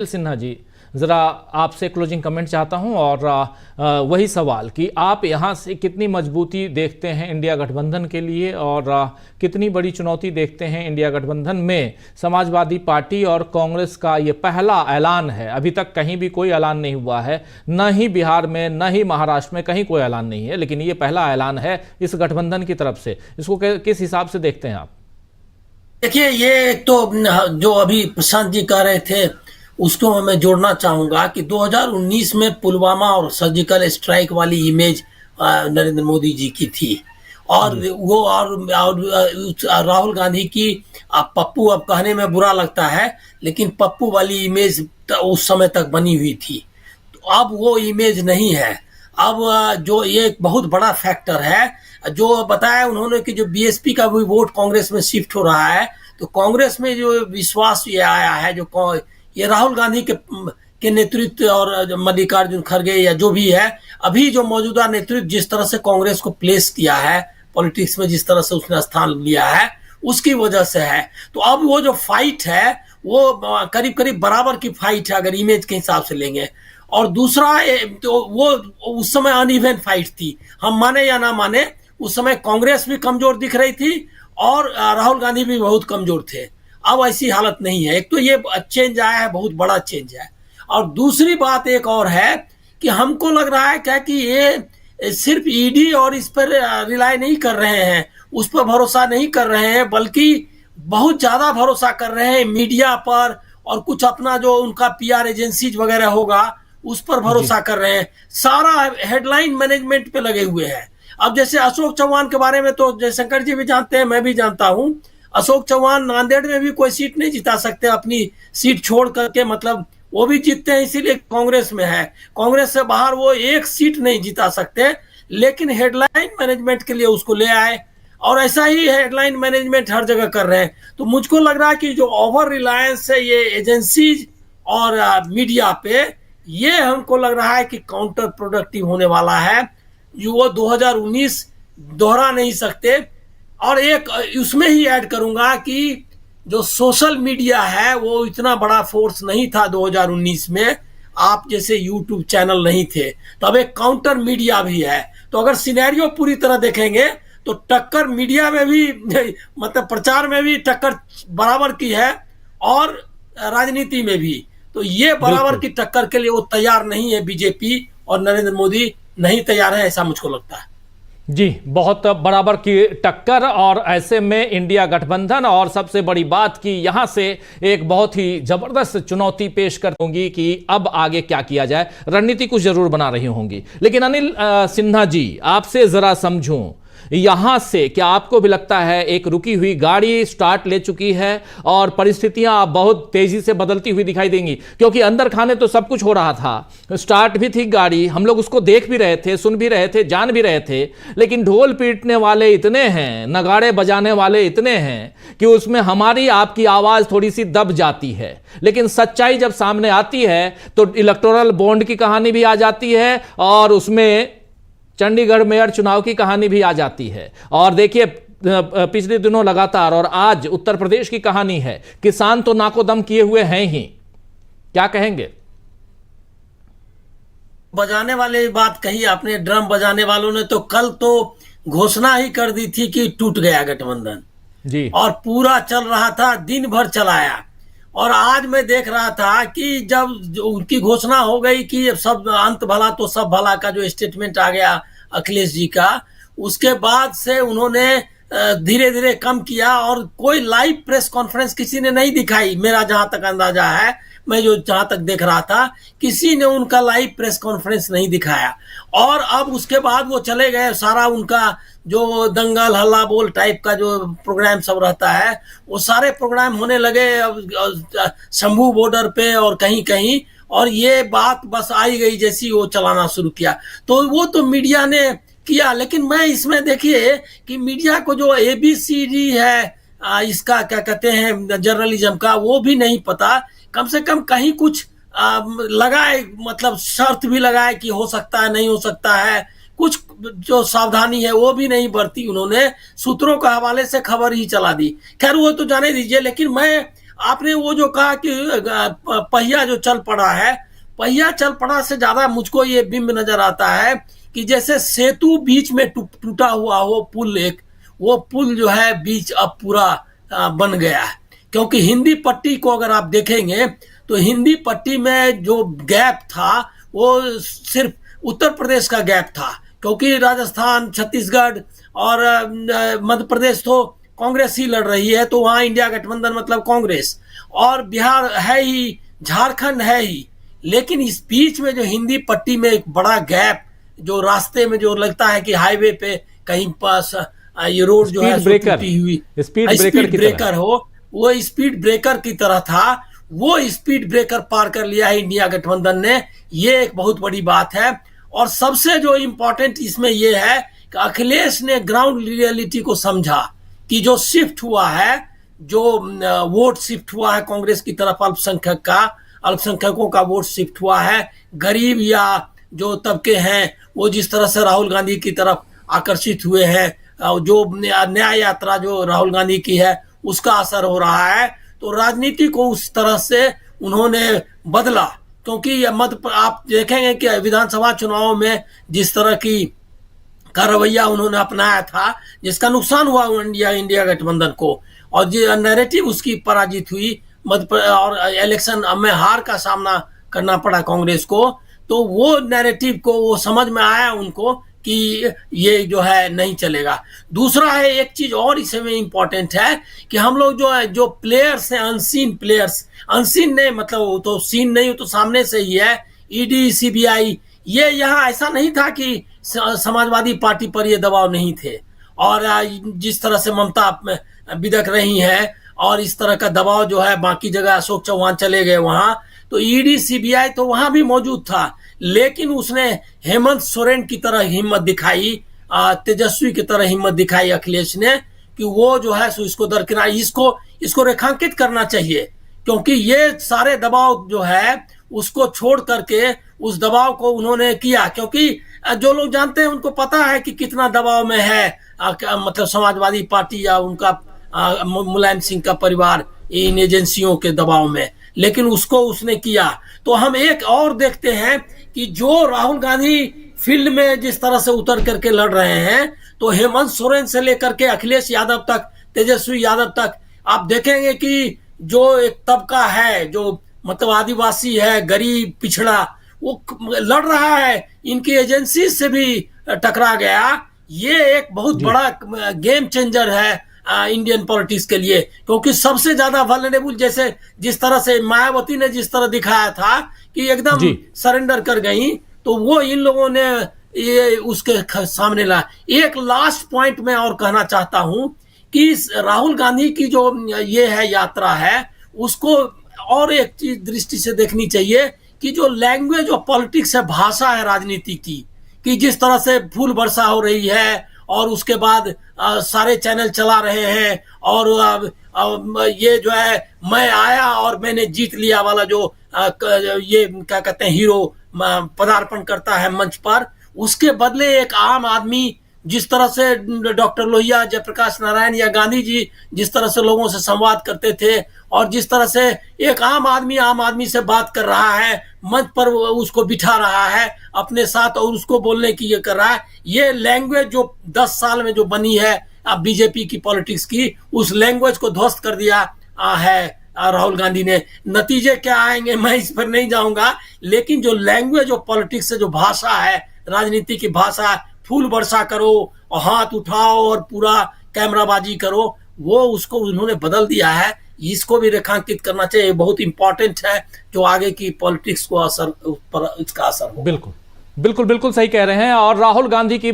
सिन्हा जी, ज़रा आपसे closing comment चाहता हूं और वही सवाल कि आप यहां से कितनी मजबूती देखते हैं इंडिया गठबंधन के लिए और कितनी बड़ी चुनौती देखते हैं इंडिया गठबंधन में। समाजवादी पार्टी और कांग्रेस का ये पहला ऐलान है, अभी तक कहीं भी कोई ऐलान नहीं हुआ है, न ही बिहार में न ही महाराष्ट्र में कहीं कोई ऐलान नहीं है, लेकिन ये पहला ऐलान है इस गठबंधन की तरफ से। इसको किस हिसाब से देखते हैं आप? देखिए, ये तो जो अभी प्रशांत जी कह रहे थे उसको मैं जोड़ना चाहूंगा कि 2019 में पुलवामा और सर्जिकल स्ट्राइक वाली इमेज नरेंद्र मोदी जी की थी। और जी। वो और राहुल गांधी की पप्पू, अब कहने में बुरा लगता है लेकिन पप्पू वाली इमेज उस समय तक बनी हुई थी। तो अब वो इमेज नहीं है। अब जो ये एक बहुत बड़ा फैक्टर है जो बताया उन्होंने कि जो बीएसपी का भी वोट कांग्रेस में शिफ्ट हो रहा है, तो कांग्रेस में जो विश्वास ये आया है, जो ये राहुल गांधी के नेतृत्व और मल्लिकार्जुन खड़गे या जो भी है, अभी जो मौजूदा नेतृत्व जिस तरह से कांग्रेस को प्लेस किया है पॉलिटिक्स में, जिस तरह से उसने स्थान लिया है, उसकी वजह से है। तो अब वो जो फाइट है वो करीब करीब बराबर की फाइट है अगर इमेज के हिसाब से लेंगे। और दूसरा तो वो उस समय अनइवन फाइट थी, हम माने या ना माने, उस समय कांग्रेस भी कमजोर दिख रही थी और राहुल गांधी भी बहुत कमजोर थे। अब ऐसी हालत नहीं है। एक तो ये चेंज आया है, बहुत बड़ा चेंज है। और दूसरी बात एक और है कि हमको लग रहा है क्या कि ये सिर्फ ईडी और इस पर रिलाई नहीं कर रहे हैं, उस पर भरोसा नहीं कर रहे हैं, बल्कि बहुत ज्यादा भरोसा कर रहे हैं मीडिया पर और कुछ अपना जो उनका पीआर एजेंसीज वगैरह होगा उस पर जी। भरोसा कर रहे हैं। सारा हेडलाइन मैनेजमेंट पे लगे हुए हैं। अब जैसे अशोक चौहान के बारे में तो जयशंकर जी भी जानते हैं, मैं भी जानता हूं। अशोक चौहान नांदेड़ में भी कोई सीट नहीं जिता सकते अपनी सीट छोड़ करके, मतलब वो भी जीतते हैं इसीलिए कांग्रेस में है। कांग्रेस से बाहर वो एक सीट नहीं जिता सकते, लेकिन हेडलाइन मैनेजमेंट के लिए उसको ले आए और ऐसा ही हेडलाइन मैनेजमेंट हर जगह कर रहे हैं। तो मुझको लग रहा है कि जो ओवर रिलायंस है ये एजेंसीज और मीडिया पे, ये हमको लग रहा है कि काउंटर प्रोडक्टिव होने वाला है, जो वो 2019 दोहरा नहीं सकते। और एक उसमें ही ऐड करूंगा कि जो सोशल मीडिया है वो इतना बड़ा फोर्स नहीं था 2019 में, आप जैसे यूट्यूब चैनल नहीं थे, तो अब एक काउंटर मीडिया भी है। तो अगर सिनेरियो पूरी तरह देखेंगे तो टक्कर मीडिया में भी मतलब प्रचार में भी टक्कर बराबर की है और राजनीति में भी। तो ये बराबर बिल्कुल की टक्कर के लिए वो तैयार नहीं है, बीजेपी और नरेंद्र मोदी नहीं तैयार है, ऐसा मुझको लगता है। जी, बहुत बराबर की टक्कर और ऐसे में इंडिया गठबंधन, और सबसे बड़ी बात कि यहां से एक बहुत ही जबरदस्त चुनौती पेश कर होंगी कि अब आगे क्या किया जाए। रणनीति कुछ जरूर बना रही होंगी, लेकिन अनिल सिन्हा जी, आपसे जरा समझूं, यहां से क्या आपको भी लगता है एक रुकी हुई गाड़ी स्टार्ट ले चुकी है और परिस्थितियां अब बहुत तेजी से बदलती हुई दिखाई देंगी? क्योंकि अंदर खाने तो सब कुछ हो रहा था, स्टार्ट भी थी गाड़ी, हम लोग उसको देख भी रहे थे, सुन भी रहे थे, जान भी रहे थे, लेकिन ढोल पीटने वाले इतने हैं, नगाड़े बजाने वाले इतने हैं कि उसमें हमारी आपकी आवाज थोड़ी सी दब जाती है। लेकिन सच्चाई जब सामने आती है तो इलेक्टोरल बॉन्ड की कहानी भी आ जाती है और उसमें चंडीगढ़ मेयर चुनाव की कहानी भी आ जाती है। और देखिए, पिछले दिनों लगातार और आज उत्तर प्रदेश की कहानी है, किसान तो नाको दम किए हुए हैं ही। क्या कहेंगे? बजाने वाली बात कही आपने, ड्रम बजाने वालों ने तो कल तो घोषणा ही कर दी थी कि टूट गया गठबंधन, जी। और पूरा चल रहा था, दिन भर चलाया। और आज मैं देख रहा था कि जब उनकी घोषणा हो गई कि सब अंत भला तो सब भला का जो स्टेटमेंट आ गया अखिलेश जी का, उसके बाद से उन्होंने धीरे धीरे कम किया और कोई लाइव प्रेस कॉन्फ्रेंस किसी ने नहीं दिखाई। मेरा जहां तक अंदाजा है, मैं जो जहां तक देख रहा था, किसी ने उनका लाइव प्रेस कॉन्फ्रेंस नहीं दिखाया। और अब उसके बाद वो चले गए, सारा उनका जो दंगल हल्ला बोल टाइप का जो प्रोग्राम सब रहता है वो सारे प्रोग्राम होने लगे शंभू बॉर्डर पे और कहीं कहीं, और ये बात बस आई गई जैसी वो चलाना शुरू किया। तो वो तो मीडिया ने किया, लेकिन मैं इसमें देखिए कि मीडिया को जो एबीसीडी है इसका क्या कहते हैं जर्नलिज्म का, वो भी नहीं पता। कम से कम कहीं कुछ लगाए, मतलब शर्त भी लगाए कि हो सकता है नहीं हो सकता है, कुछ जो सावधानी है वो भी नहीं बरती उन्होंने, सूत्रों के हवाले से खबर ही चला दी। खैर वो तो जाने दीजिए, लेकिन मैं आपने वो जो कहा कि पहिया जो चल पड़ा है, पहिया चल पड़ा से ज्यादा मुझको ये बिंब नजर आता है कि जैसे सेतु बीच में टूटा हुआ हो पुल, एक वो पुल जो है बीच अब पूरा बन गया है। क्योंकि हिंदी पट्टी को अगर आप देखेंगे तो हिंदी पट्टी में जो गैप था वो सिर्फ उत्तर प्रदेश का गैप था, क्योंकि राजस्थान, छत्तीसगढ़ और मध्य प्रदेश तो कांग्रेस ही लड़ रही है, तो वहां इंडिया गठबंधन मतलब कांग्रेस, और बिहार है ही, झारखंड है ही। लेकिन इस बीच में जो हिंदी पट्टी में एक बड़ा गैप, जो रास्ते में जो लगता है कि हाईवे पे कहीं पास ये रोड जो है टूटी हुई स्पीड ब्रेकर हो, वो स्पीड ब्रेकर की तरह था, वो स्पीड ब्रेकर पार कर लिया है इंडिया गठबंधन ने। ये एक बहुत बड़ी बात है। और सबसे जो इम्पोर्टेंट इसमें यह है कि अखिलेश ने ग्राउंड रियलिटी को समझा कि जो शिफ्ट हुआ है, जो वोट शिफ्ट हुआ है कांग्रेस की तरफ, अल्पसंख्यकों का वोट शिफ्ट हुआ है, गरीब या जो तबके हैं वो जिस तरह से राहुल गांधी की तरफ आकर्षित हुए हैं, जो न्याय यात्रा जो राहुल गांधी की है उसका असर हो रहा है। तो राजनीति को उस तरह से उन्होंने बदला, क्योंकि आप देखेंगे कि विधानसभा चुनाव में जिस तरह की का रवैया उन्होंने अपनाया था, जिसका नुकसान हुआ इंडिया गठबंधन को, और जो नैरेटिव उसकी पराजित हुई और इलेक्शन में हार का सामना करना पड़ा कांग्रेस को, तो वो नैरेटिव को वो समझ में आया उनको कि ये जो है नहीं चलेगा। दूसरा है एक चीज और इसमें इम्पोर्टेंट है कि हम लोग जो है, जो प्लेयर्स हैं, अनसीन प्लेयर्स, अनसीन नहीं मतलब वो तो सीन नहीं, वो तो सामने से ही है, ईडी, सीबीआई, ये यहाँ ऐसा नहीं था कि समाजवादी पार्टी पर ये दबाव नहीं थे, और जिस तरह से ममता बिदक रही है और इस तरह का दबाव जो है बाकी जगह अशोक चौहान चले गए वहां, तो ईडी, सीबीआई तो वहां भी मौजूद था, लेकिन उसने हेमंत सोरेन की तरह हिम्मत दिखाई, तेजस्वी की तरह हिम्मत दिखाई अखिलेश ने, कि वो जो है सो इसको दरकिनार, इसको रेखांकित करना चाहिए, क्योंकि ये सारे दबाव जो है उसको छोड़ करके उस दबाव को उन्होंने किया, क्योंकि जो लोग जानते हैं उनको पता है कि कितना दबाव में है मतलब समाजवादी पार्टी या उनका मुलायम सिंह का परिवार इन एजेंसियों के दबाव में, लेकिन उसको उसने किया। तो हम एक और देखते हैं कि जो राहुल गांधी फील्ड में जिस तरह से उतर करके लड़ रहे हैं, तो हेमंत सोरेन से लेकर के अखिलेश यादव तक, तेजस्वी यादव तक, आप देखेंगे कि जो एक तबका है जो मतलब आदिवासी है, गरीब, पिछड़ा, वो लड़ रहा है, इनकी एजेंसी से भी टकरा गया। ये एक बहुत बड़ा गेम चेंजर है इंडियन पॉलिटिक्स के लिए, क्योंकि सबसे ज्यादा वल्नरेबल, जैसे जिस तरह से मायावती ने जिस तरह दिखाया था कि एकदम सरेंडर कर गई, तो वो इन लोगों ने ये उसके सामने ला। एक लास्ट पॉइंट में और कहना चाहता हूं कि राहुल गांधी की जो ये है यात्रा है, उसको और एक चीज दृष्टि से देखनी चाहिए कि जो लैंग्वेज ऑफ पॉलिटिक्स है, भाषा है राजनीति की, कि जिस तरह से फूल वर्षा हो रही है और उसके बाद सारे चैनल चला रहे हैं, और ये जो है मैं आया और मैंने जीत लिया वाला जो ये क्या कहते हैं हीरो पदार्पण करता है मंच पर, उसके बदले एक आम आदमी जिस तरह से डॉक्टर लोहिया, जयप्रकाश नारायण या गांधी जी जिस तरह से लोगों से संवाद करते थे, और जिस तरह से एक आम आदमी से बात कर रहा है, मंच पर उसको बिठा रहा है अपने साथ और उसको बोलने की ये कर रहा है, ये लैंग्वेज जो 10 साल में जो बनी है अब बीजेपी की पॉलिटिक्स की, उस लैंग्वेज को ध्वस्त कर दिया है राहुल गांधी ने। नतीजे क्या आएंगे मैं इस पर नहीं जाऊंगा, लेकिन जो लैंग्वेज ऑफ पॉलिटिक्स से जो भाषा है, राजनीति की भाषा, फूल वर्षा करो और हाथ उठाओ और पूरा कैमराबाजी करो, वो उसको उन्होंने बदल दिया है। इसको भी रेखांकित करना चाहिए, बहुत इंपॉर्टेंट है, जो आगे की पॉलिटिक्स को असर पर इसका असर हो। बिल्कुल बिल्कुल बिल्कुल सही कह रहे हैं। और राहुल गांधी की